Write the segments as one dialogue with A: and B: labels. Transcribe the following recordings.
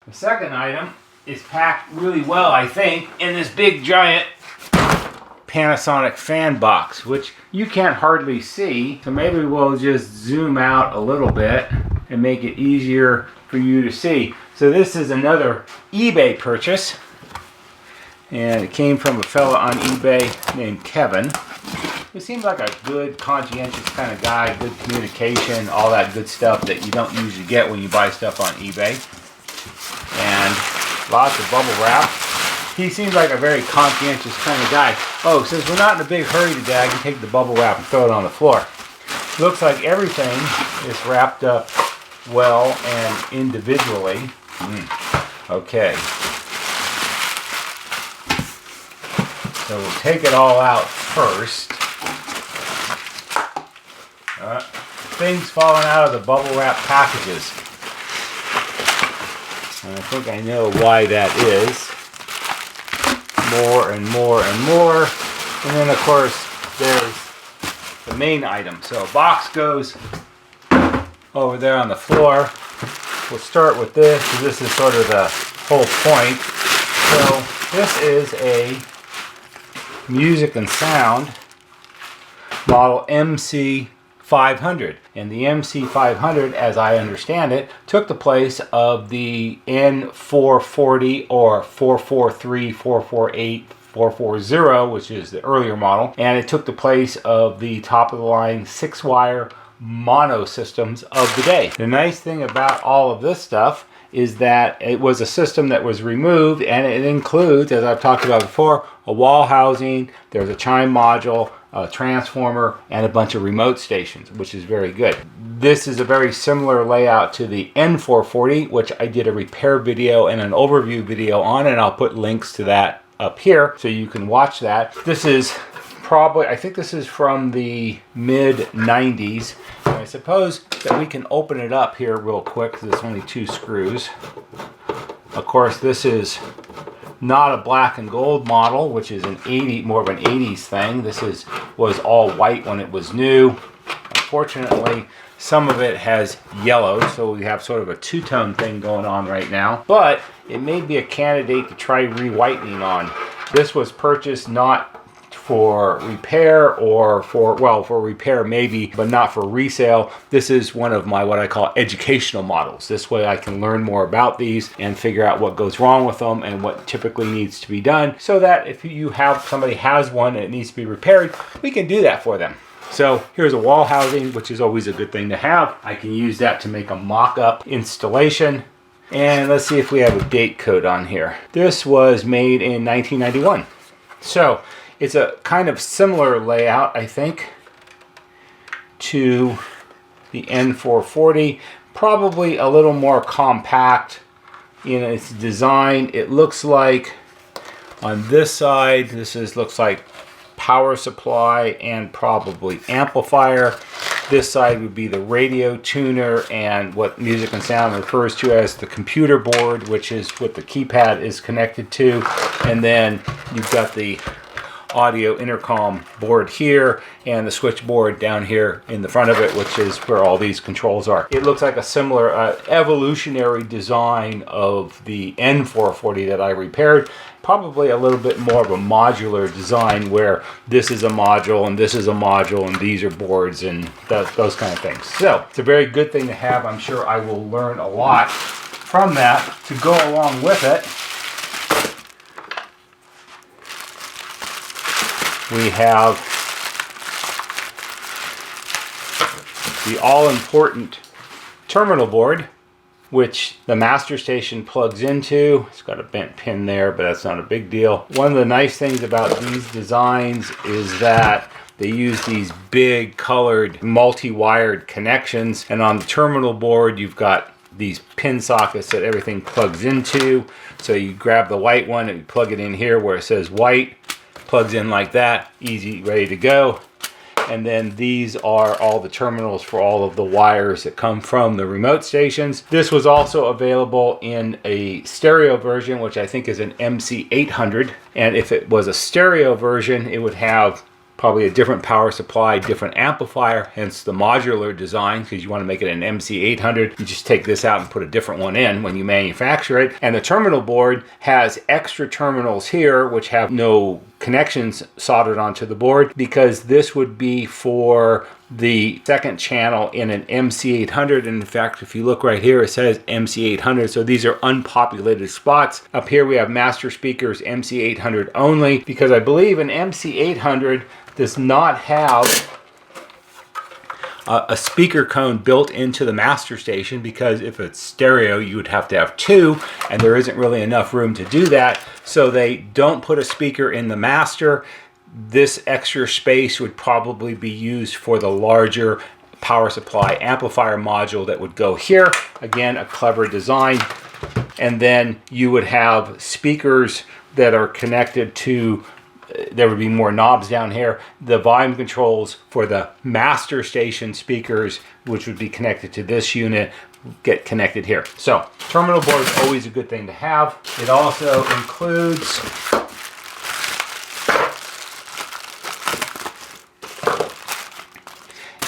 A: The second item is packed really well, I think, in this big giant Panasonic fan box, which you can't hardly see. So maybe we'll just zoom out a little bit and make it easier for you to see. So this is another eBay purchase, and it came from a fella on eBay named Kevin. He seems like a good, conscientious kind of guy, good communication, all that good stuff that you don't usually get when you buy stuff on eBay. And lots of bubble wrap. He seems like a very conscientious kind of guy. Oh, since we're not in a big hurry today, I can take the bubble wrap and throw it on the floor. Looks like everything is wrapped up well and individually. Okay. So we'll take it all out first. Things falling out of the bubble wrap packages. And I think I know why that is. More and more and more. And then of course there's the main item. So a box goes over there on the floor. We'll start with this, because this is sort of the whole point. So this is a music and sound model MC500. And the MC500, as I understand it, took the place of the N440 or 443, 448, 440, which is the earlier model. And it took the place of the top of the line 6-wire mono systems of the day. The nice thing about all of this stuff is that it was a system that was removed, and it includes, as I've talked about before, a wall housing, there's a chime module, a transformer, and a bunch of remote stations, which is very good. This is a very similar layout to the N440, which I did a repair video and an overview video on, and I'll put links to that up here so you can watch that. This is probably, I think this is from the mid-90s. And I suppose that we can open it up here real quick because it's only 2 screws. Of course, this is not a black and gold model, which is more of an 80s thing. This was all white when it was new. Unfortunately, some of it has yellow, so we have sort of a two-tone thing going on right now. But it may be a candidate to try re-whitening on. This was purchased not for repair or for repair maybe, but not for resale. This is one of my what I call educational models. This way I can learn more about these and figure out what goes wrong with them and what typically needs to be done, so that if somebody has one and it needs to be repaired, we can do that for them. So here's a wall housing, which is always a good thing to have. I can use that to make a mock-up installation. And let's see if we have a date code on here. This was made in 1991. So it's a kind of similar layout, I think, to the N440. Probably a little more compact in its design. It looks like on this side, looks like power supply and probably amplifier. This side would be the radio tuner and what Music and Sound refers to as the computer board, which is what the keypad is connected to. And then you've got the audio intercom board here and the switchboard down here in the front of it, which is where all these controls are. It looks like a similar evolutionary design of the N440 that I repaired. Probably a little bit more of a modular design where this is a module and this is a module and these are boards and those kind of things. So it's a very good thing to have. I'm sure I will learn a lot from that to go along with it. We have the all-important terminal board, which the master station plugs into. It's got a bent pin there, but that's not a big deal. One of the nice things about these designs is that they use these big colored multi-wired connections, and on the terminal board you've got these pin sockets that everything plugs into. So you grab the white one and you plug it in here where it says white. Plugs in like that, easy, ready to go. And then these are all the terminals for all of the wires that come from the remote stations. This was also available in a stereo version, which I think is an MC500. And if it was a stereo version, it would have probably a different power supply, different amplifier, hence the modular design, because you want to make it an MC500. You just take this out and put a different one in when you manufacture it. And the terminal board has extra terminals here which have no connections soldered onto the board, because this would be for the second channel in an MC500. And in fact, if you look right here, it says MC500. So these are unpopulated spots. Up here we have master speakers MC500 only, because I believe an MC500 does not have a speaker cone built into the master station, because if it's stereo you would have to have two, and there isn't really enough room to do that. So they don't put a speaker in the master. This extra space would probably be used for the larger power supply amplifier module that would go here. Again, a clever design. And then you would have speakers that are connected to, there would be more knobs down here. The volume controls for the master station speakers, which would be connected to this unit, get connected here. So terminal board is always a good thing to have. It also includes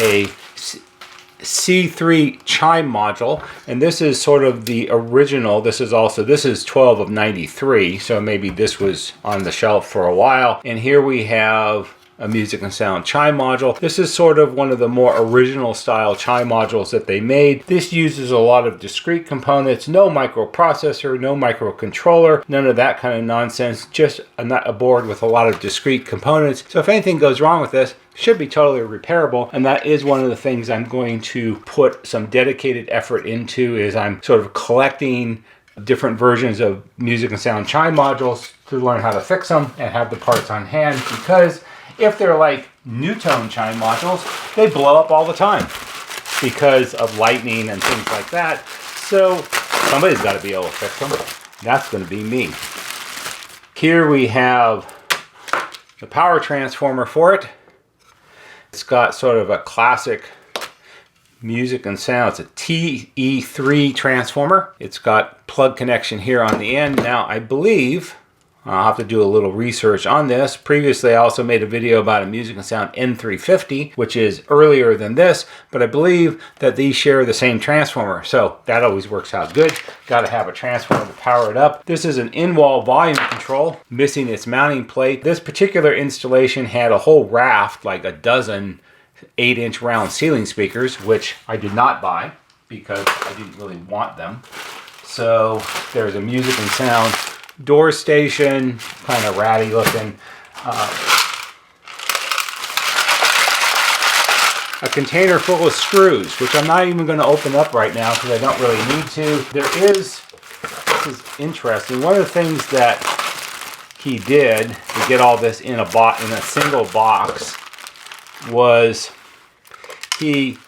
A: a C3 Chime module, and this is sort of the original. This is 12 of 93, so maybe this was on the shelf for a while. And here we have a music and sound chime module. This is sort of one of the more original style chime modules that they made. This uses a lot of discrete components, no microprocessor, no microcontroller, none of that kind of nonsense, just a board with a lot of discrete components. So if anything goes wrong with this, it should be totally repairable. And that is one of the things I'm going to put some dedicated effort into, is I'm sort of collecting different versions of music and sound chime modules to learn how to fix them and have the parts on hand, because if they're like NuTone chime modules, they blow up all the time because of lightning and things like that. So somebody's got to be able to fix them. That's going to be me. Here we have the power transformer for it. It's got sort of a classic music and sound. It's a TE3 transformer. It's got plug connection here on the end. Now I believe, I'll have to do a little research on this. Previously, I also made a video about a music and sound N440, which is earlier than this, but I believe that these share the same transformer. So that always works out good. Got to have a transformer to power it up. This is an in-wall volume control, missing its mounting plate. This particular installation had a whole raft, like a dozen 8-inch round ceiling speakers, which I did not buy because I didn't really want them. So there's a music and sound door station, kind of ratty looking. A container full of screws, which I'm not even going to open up right now because I don't really need to. This is interesting. One of the things that he did to get all this in a single box was he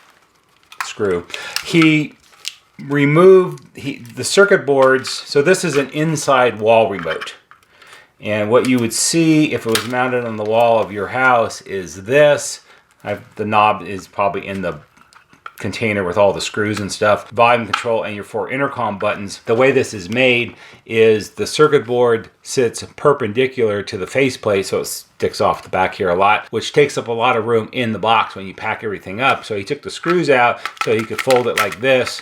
A: removed the circuit boards. So this is an inside wall remote, and what you would see if it was mounted on the wall of your house is this. The knob is probably in the container with all the screws and stuff. Volume control and your 4 intercom buttons. The way this is made is the circuit board sits perpendicular to the faceplate, so it sticks off the back here a lot, which takes up a lot of room in the box when you pack everything up. So he took the screws out so he could fold it like this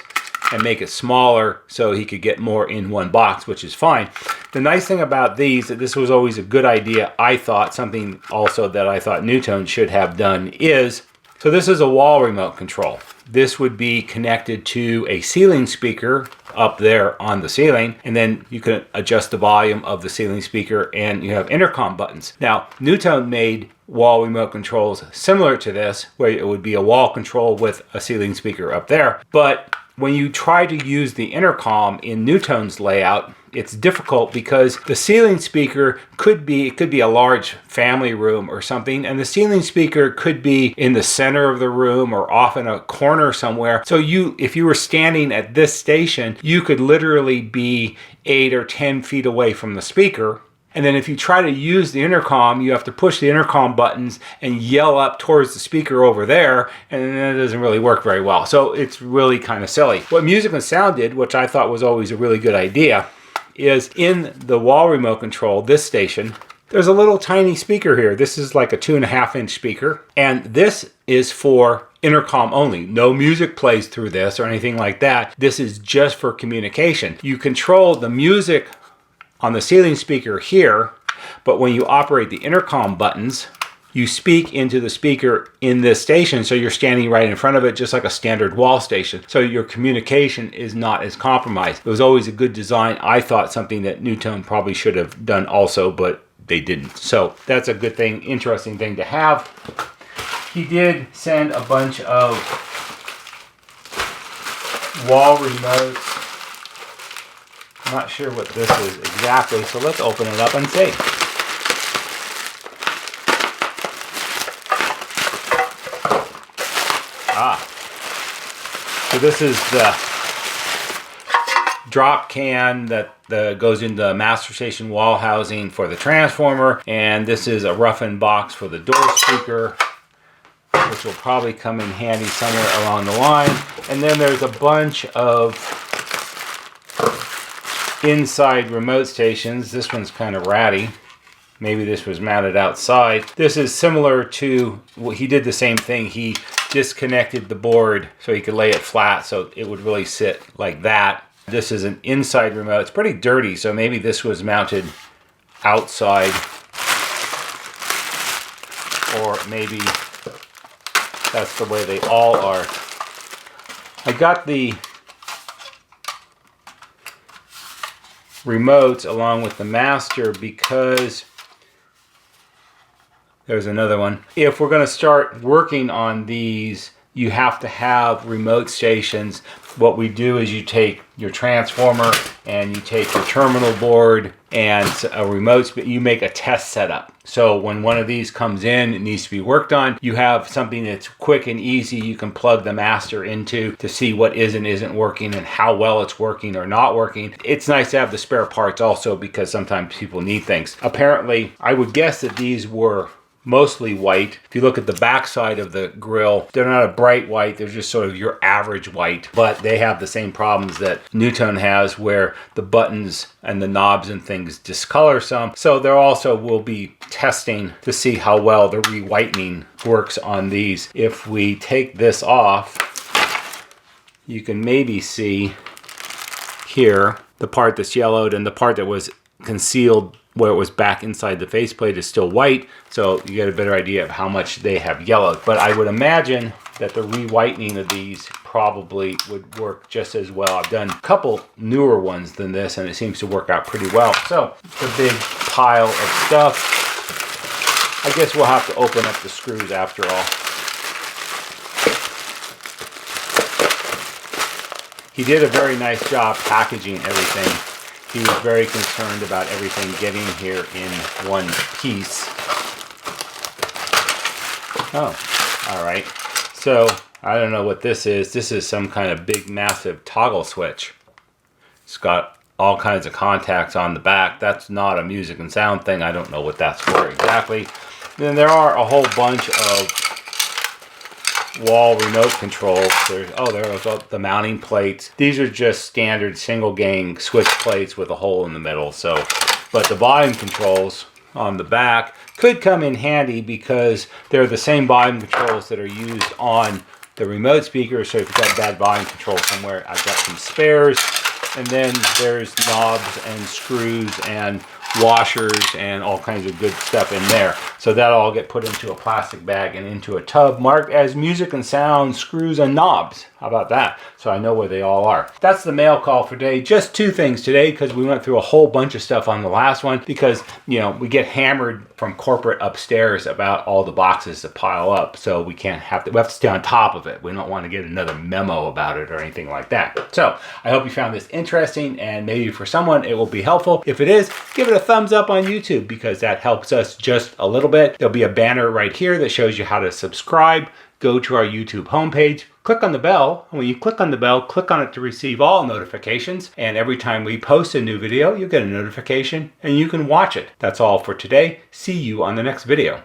A: and make it smaller so he could get more in one box, which is fine. The nice thing about these, that this was always a good idea, I thought, something also that I thought NuTone should have done is, so this is a wall remote control. This would be connected to a ceiling speaker up there on the ceiling, and then you can adjust the volume of the ceiling speaker, and you have intercom buttons. Now, NuTone made wall remote controls similar to this, where it would be a wall control with a ceiling speaker up there. But when you try to use the intercom in NuTone's layout, it's difficult because the ceiling speaker could be a large family room or something, and the ceiling speaker could be in the center of the room or off in a corner somewhere. So if you were standing at this station, you could literally be 8 or 10 feet away from the speaker. And then if you try to use the intercom, you have to push the intercom buttons and yell up towards the speaker over there, and that doesn't really work very well. So it's really kind of silly. What Music and Sound did, which I thought was always a really good idea, is in the wall remote control, this station, There's a little tiny speaker here. This is like a 2.5-inch speaker, and this is for intercom only. No music plays through this or anything like that. This is just for communication. You control the music on the ceiling speaker here, but when you operate the intercom buttons, you speak into the speaker in this station, so you're standing right in front of it, just like a standard wall station. So your communication is not as compromised. It was always a good design. I thought something that NuTone probably should have done also, but they didn't. So that's a good thing, interesting thing to have. He did send a bunch of wall remotes. I'm not sure what this is exactly, so let's open it up and see. So this is the drop can that goes into the master station wall housing for the transformer, and this is a roughened box for the door speaker, which will probably come in handy somewhere along the line. And then there's a bunch of inside remote stations. This one's kind of ratty. Maybe this was mounted outside. This is similar to, well, he did the same thing. He disconnected the board so he could lay it flat so it would really sit like that. This is an inside remote. It's pretty dirty, so maybe this was mounted outside, or maybe that's the way they all are. I got the remotes along with the master because there's another one. If we're going to start working on these, you have to have remote stations. What we do is you take your transformer and you take your terminal board and a remote, you make a test setup. So when one of these comes in, it needs to be worked on, you have something that's quick and easy you can plug the master into to see what is and isn't working and how well it's working or not working. It's nice to have the spare parts also because sometimes people need things. Apparently, I would guess that these were mostly white. If you look at the back side of the grill, they're not a bright white, they're just sort of your average white, but they have the same problems that NuTone has where the buttons and the knobs and things discolor some. So there also will be testing to see how well the re-whitening works on these. If we take this off, you can maybe see here the part that's yellowed, and the part that was concealed where it was back inside the faceplate is still white, so you get a better idea of how much they have yellowed. But I would imagine that the re-whitening of these probably would work just as well. I've done a couple newer ones than this, and it seems to work out pretty well. So it's a big pile of stuff. I guess we'll have to open up the screws after all. He did a very nice job packaging everything. He was very concerned about everything getting here in one piece. Oh, all right. So I don't know what this is. This is some kind of big, massive toggle switch. It's got all kinds of contacts on the back. That's not a music and sound thing. I don't know what that's for exactly. Then there are a whole bunch of wall remote controls. There's the mounting plates. These are just standard single gang switch plates with a hole in the middle. So, but the volume controls on the back could come in handy because they're the same volume controls that are used on the remote speaker. So if you've got bad volume control somewhere, I've got some spares. And then there's knobs and screws and washers and all kinds of good stuff in there. So that'll all get put into a plastic bag and into a tub marked as music and sound, screws and knobs. How about that? So I know where they all are. That's the mail call for today. Just two things today because we went through a whole bunch of stuff on the last one because, you know, we get hammered from corporate upstairs about all the boxes that pile up. So we have to stay on top of it. We don't want to get another memo about it or anything like that. So I hope you found this interesting and maybe for someone it will be helpful. If it is, give it a thumbs up on YouTube because that helps us just a little bit. There'll be a banner right here that shows you how to subscribe. Go to our YouTube homepage, click on the bell, and when you click on the bell, click on it to receive all notifications, and every time we post a new video, you get a notification and you can watch it. That's all for today. See you on the next video.